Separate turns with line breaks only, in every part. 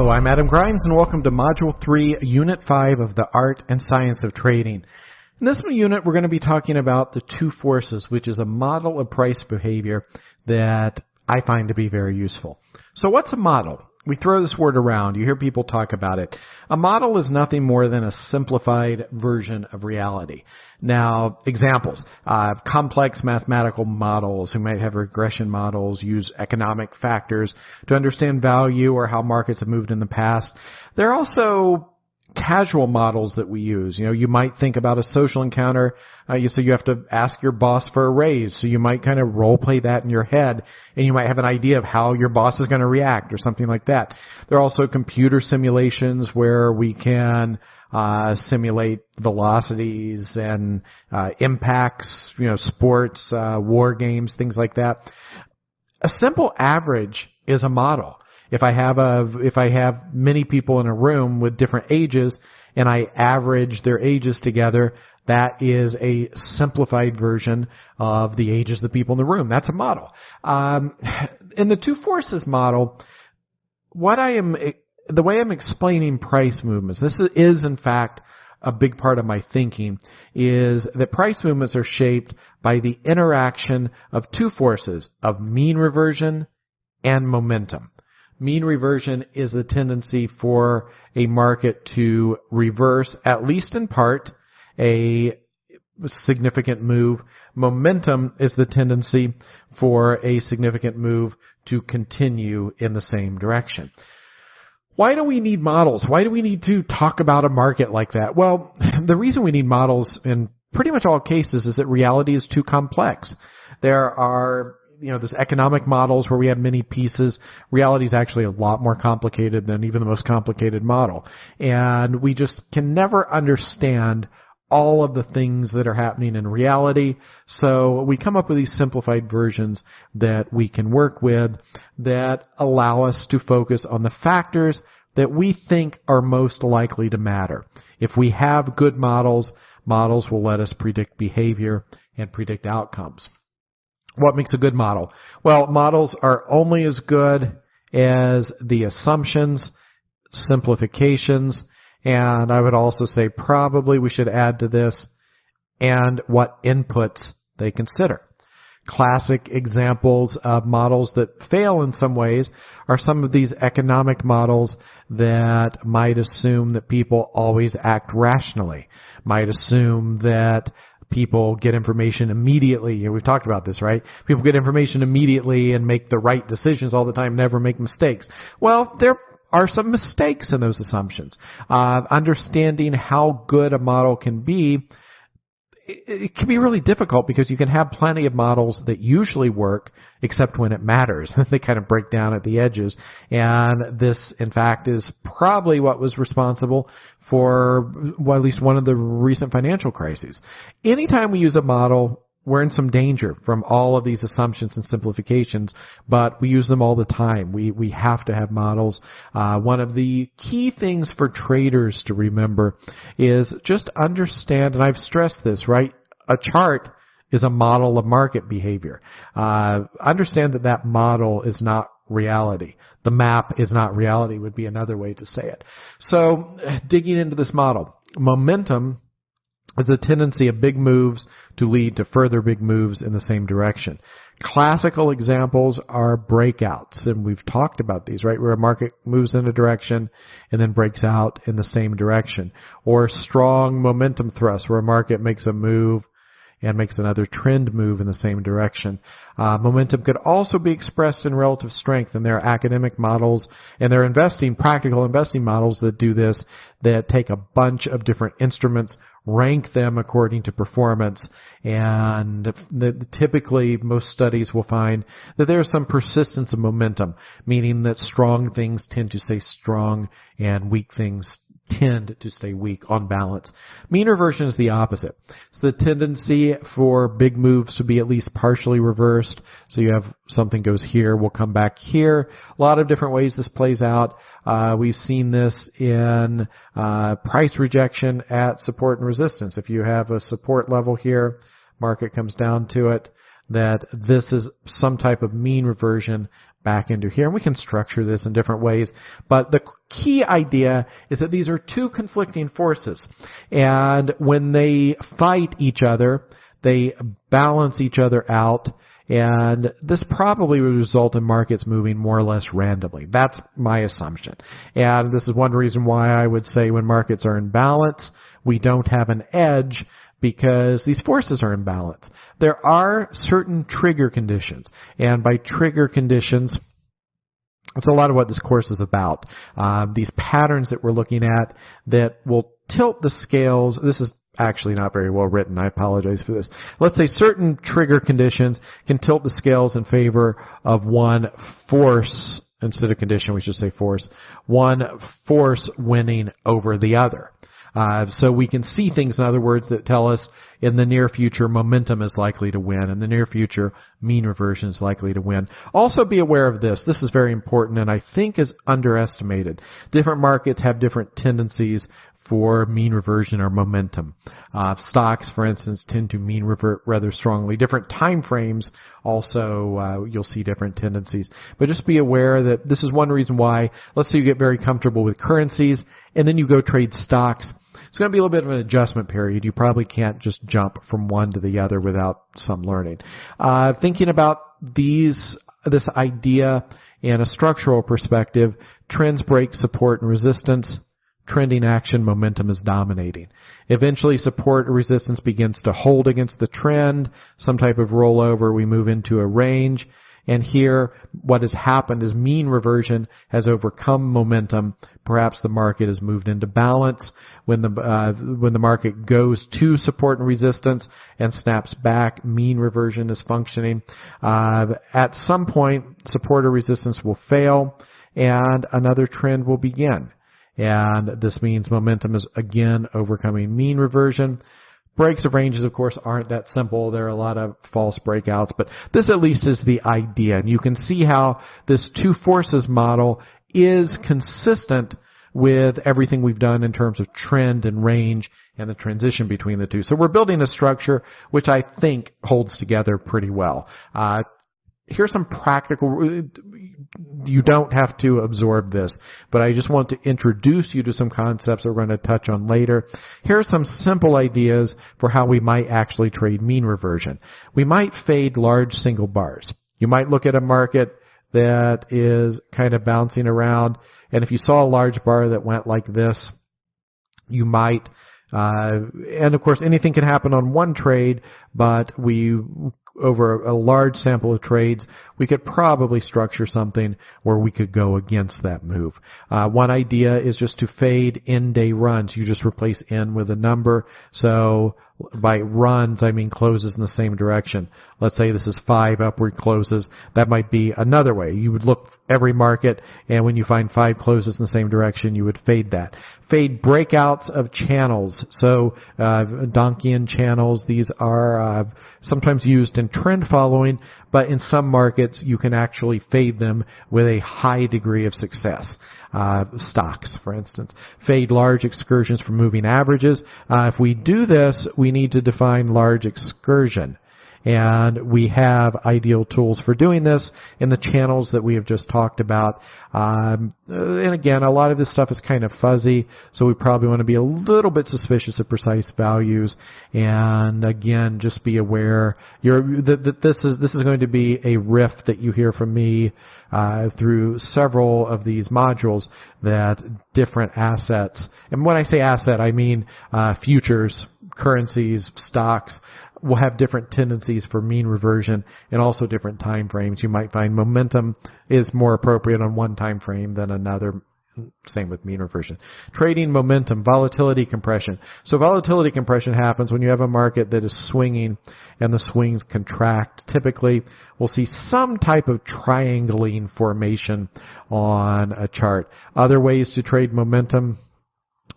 Hello, I'm Adam Grimes, and welcome to Module 3, Unit 5 of the Art and Science of Trading. In this unit, we're going to be talking about the two forces, which is a model of price behavior that I find to be very useful. So what's a model? We throw this word around. You hear people talk about it. A model is nothing more than a simplified version of reality. Now, examples. Complex mathematical models who might have regression models use economic factors to understand value or how markets have moved in the past. There are also casual models that we use. You know, you might think about a social encounter. So you have to ask your boss for a raise. So you might kind of role play that in your head, and you might have an idea of how your boss is going to react or something like that. There are also computer simulations where we can simulate velocities and impacts, sports, war games, things like that. A simple average is a model. If I have many people in a room with different ages and I average their ages together, that is a simplified version of the ages of the people in the room. That's a model. In the two forces model, the way I'm explaining price movements, this is in fact a big part of my thinking, is that price movements are shaped by the interaction of two forces, of mean reversion and momentum. Mean reversion is the tendency for a market to reverse, at least in part, a significant move. Momentum is the tendency for a significant move to continue in the same direction. Why do we need models? Why do we need to talk about a market like that? Well, the reason we need models in pretty much all cases is that reality is too complex. There are there's economic models where we have many pieces. Reality is actually a lot more complicated than even the most complicated model. And we just can never understand all of the things that are happening in reality. So we come up with these simplified versions that we can work with that allow us to focus on the factors that we think are most likely to matter. If we have good models, models will let us predict behavior and predict outcomes. What makes a good model? Well, models are only as good as the assumptions, simplifications, and I would also say probably we should add to this, and what inputs they consider. Classic examples of models that fail in some ways are some of these economic models that might assume that people always act rationally, might assume that people get information immediately. We've talked about this, right? People get information immediately and make the right decisions all the time, never make mistakes. Well, there are some mistakes in those assumptions. Understanding how good a model can be, it can be really difficult because you can have plenty of models that usually work except when it matters. They kind of break down at the edges. And this, in fact, is probably what was responsible for at least one of the recent financial crises. Anytime we use a model, we're in some danger from all of these assumptions and simplifications, but we use them all the time. We have to have models. One of the key things for traders to remember is just understand, and I've stressed this, right? A chart is a model of market behavior. Understand that model is not reality. The map is not reality would be another way to say it. So digging into this model, momentum is a tendency of big moves to lead to further big moves in the same direction. Classical examples are breakouts, and we've talked about these, right? Where a market moves in a direction and then breaks out in the same direction. Or strong momentum thrusts, where a market makes a move and makes another trend move in the same direction. Momentum could also be expressed in relative strength, and there are academic models, and there are practical investing models that do this, that take a bunch of different instruments, rank them according to performance, and typically most studies will find that there's some persistence of momentum, meaning that strong things tend to stay strong and weak things tend to stay weak on balance. Mean reversion is the opposite. It's the tendency for big moves to be at least partially reversed. So you have something goes here, will come back here. A lot of different ways this plays out. We've seen this in price rejection at support and resistance. If you have a support level here, market comes down to it. that this is some type of mean reversion back into here. And we can structure this in different ways. But the key idea is that these are two conflicting forces. And when they fight each other, they balance each other out. And this probably would result in markets moving more or less randomly. That's my assumption. And this is one reason why I would say when markets are in balance, we don't have an edge, because these forces are in balance. There are certain trigger conditions. And by trigger conditions, it's a lot of what this course is about. These patterns that we're looking at that will tilt the scales. This is actually not very well written. I apologize for this. Let's say certain trigger conditions can tilt the scales in favor of one force, instead of condition, we should say force, one force winning over the other. So we can see things, in other words, that tell us in the near future momentum is likely to win. In the near future, mean reversion is likely to win. Also be aware of this. This is very important and I think is underestimated. Different markets have different tendencies for mean reversion or momentum. Stocks, for instance, tend to mean revert rather strongly. Different time frames also, you'll see different tendencies. But just be aware that this is one reason why, let's say you get very comfortable with currencies and then you go trade stocks. It's going to be a little bit of an adjustment period. You probably can't just jump from one to the other without some learning. Thinking about this idea in a structural perspective, trends break support and resistance. Trending action, momentum is dominating. Eventually, support or resistance begins to hold against the trend. Some type of rollover, we move into a range. And here, what has happened is mean reversion has overcome momentum. Perhaps the market has moved into balance. When the market goes to support and resistance and snaps back, mean reversion is functioning. At some point, support or resistance will fail, and another trend will begin. And this means momentum is again overcoming mean reversion. Breaks of ranges, of course, aren't that simple. There are a lot of false breakouts, but this at least is the idea. And you can see how this two forces model is consistent with everything we've done in terms of trend and range and the transition between the two. So we're building a structure which I think holds together pretty well. Here's some practical, you don't have to absorb this, but I just want to introduce you to some concepts that we're going to touch on later. Here are some simple ideas for how we might actually trade mean reversion. We might fade large single bars. You might look at a market that is kind of bouncing around, and if you saw a large bar that went like this, you might, and of course anything can happen on one trade, but over a large sample of trades, we could probably structure something where we could go against that move. One idea is just to fade in-day runs. You just replace in with a number. So by runs, I mean closes in the same direction. Let's say this is 5 upward closes. That might be another way. You would look every market, and when you find 5 closes in the same direction, you would fade that. Fade breakouts of channels. So Donchian channels, these are sometimes used in trend following, but in some markets you can actually fade them with a high degree of success. Stocks, for instance. Fade large excursions from moving averages. If we do this, we need to define large excursion. And we have ideal tools for doing this in the channels that we have just talked about. And again, a lot of this stuff is kind of fuzzy, so we probably want to be a little bit suspicious of precise values. And again, just be aware that this is going to be a riff that you hear from me through several of these modules, that different assets, and when I say asset, I mean futures, currencies, stocks, will have different tendencies for mean reversion and also different time frames. You might find momentum is more appropriate on one time frame than another. Same with mean reversion. Trading momentum, volatility compression. So volatility compression happens when you have a market that is swinging and the swings contract. Typically, we'll see some type of triangling formation on a chart. Other ways to trade momentum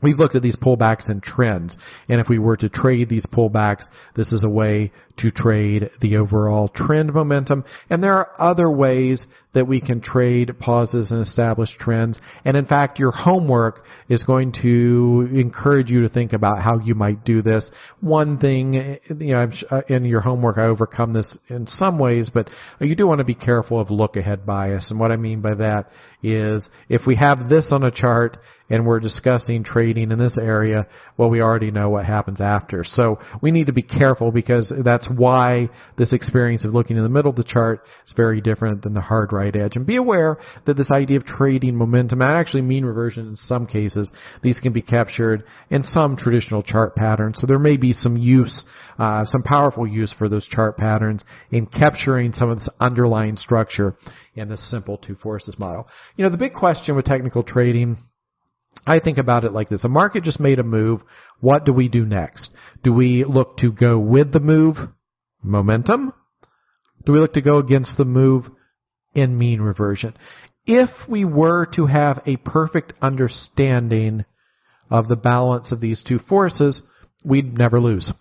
we've looked at these pullbacks and trends, and if we were to trade these pullbacks, this is a way to trade the overall trend momentum. And there are other ways that we can trade pauses and established trends. And in fact, your homework is going to encourage you to think about how you might do this. One thing, in your homework, I overcome this in some ways, but you do want to be careful of look-ahead bias. And what I mean by that is if we have this on a chart and we're discussing trading in this area, well, we already know what happens after. So we need to be careful, because that's why this experience of looking in the middle of the chart is very different than the hard right edge. And be aware that this idea of trading momentum, and actually mean reversion in some cases, these can be captured in some traditional chart patterns. So there may be some use, some powerful use for those chart patterns in capturing some of this underlying structure in this simple two forces model. The big question with technical trading, I think about it like this. A market just made a move. What do we do next? Do we look to go with the move, momentum? Do we look to go against the move in mean reversion? If we were to have a perfect understanding of the balance of these two forces, we'd never lose.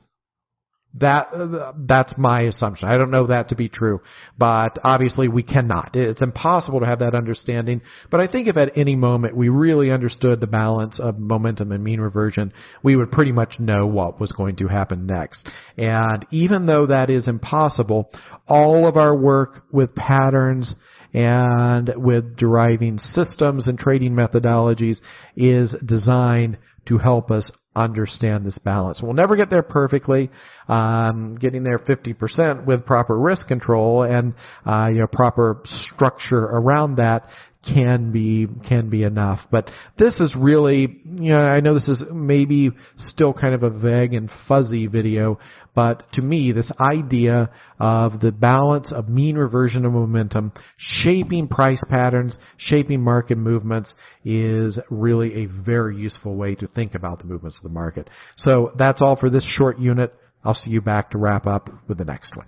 That's my assumption. I don't know that to be true, but obviously we cannot. It's impossible to have that understanding. But I think if at any moment we really understood the balance of momentum and mean reversion, we would pretty much know what was going to happen next. And even though that is impossible, all of our work with patterns and with deriving systems and trading methodologies is designed to help us understand this balance. We'll never get there perfectly. Getting there 50% with proper risk control and proper structure around that can be enough. But this is really, I know this is maybe still kind of a vague and fuzzy video, but to me, this idea of the balance of mean reversion and momentum shaping price patterns, shaping market movements is really a very useful way to think about the movements of the market. So that's all for this short unit. I'll see you back to wrap up with the next one.